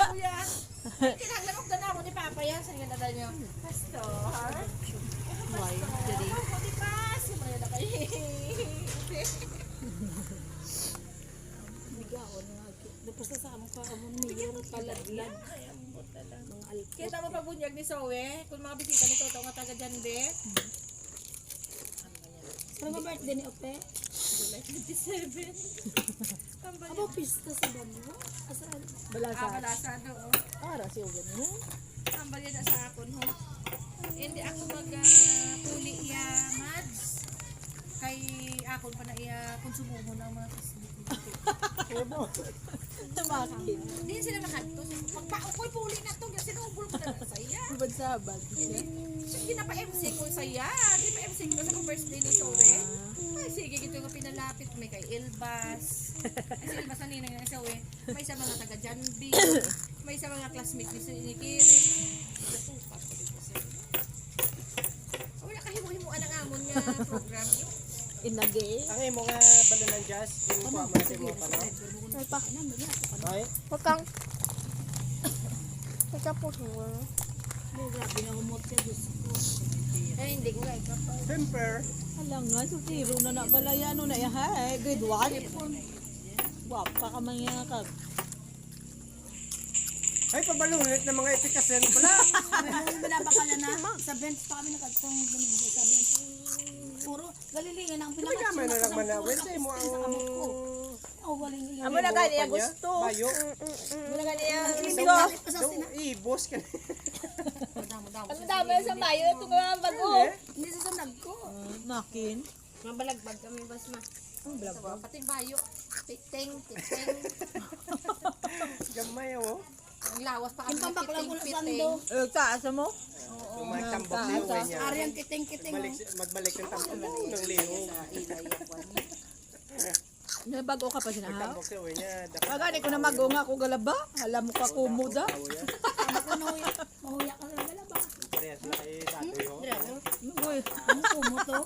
Kuya. Kinahanglan og danaw ni Papa yan sa nga dala niyo. Pastor. Why? Jadi. Ako di pas. May na kay. Bigaon nga. Tapos na sa among kaamon mayor paladlad. Mga alpot. Kita mo pabunyag ni Zoe, kung mga bisita ni Toto nga taga dyan be. Ano ba birthday ni Ope? July 27. Aba, pista sa banyo. Asaan? Balasan, oo. Ara si Owen mo. Tambal yan sa akon, ho. Hindi ako mag-puli iya, Mads. Kay akon pa na iya konsumo mo ng mga facility. Tumakin. Hindi sila makanto. Pagpa-ukoy puli na to, sinubol ko na sa iya. Sabad-sabad. Hindi na pa-MC ko sa iya. Hindi pa-MC ko sa birthday ni Zoe. Ay, sige, ito yung pinalapit. May kay Ilbas. Ay, si Ilbas na ninang yung Zoe. May sa mga taga-Janbi. May sa mga classmate ni Kiri. Natupas ko dito siya. Wala kahimo-himuan ang amon niya program. Inagay. Ang imo nga bala ng jazz, yung kuha mo natin mo pa no? Ay pa. Ay, Pakang. Ikaw po mo. Grabe na humot siya. Diyos ko. Ay, hindi ko kaya kapal. temper. Alam nga, so tiro na nabalaya. Ano na yan? Hay, grade 1. Wapa ka man yan ka. Ay, pabalunit ng mga etikasen pala. Binabakala na. Sa bench pa kami nakagpong Domingo. Sa bench. Puro galilingan ang May gamay na lang manawin sa imo ang... Oh, galilingan. Amo na gani ang gusto. Bayo. Amo na gani ang Daw, daw, ibos ka na. Ang dami sa bayo ito nga bago. Hindi sa sunag ko. Makin. Mabalagbag kami bas ma. Pating bayo. Titing. Gamay oh. Ang lawas pa Yung kami pambakla ko na piting-piting. sando. Taas mo? Yung mga tambok na uwi niya. Ariang kiting-kiting. Magbalik ng tambok ng liho. Nabago ka pa sinahaw? Tambok sa uwi niya. Magani ko na magunga ko galaba. Alam mo ka kumuda. Ano ko mahuya ka sa gala ba? Parehas na kay Sato yun. Uy, Ano kumuto?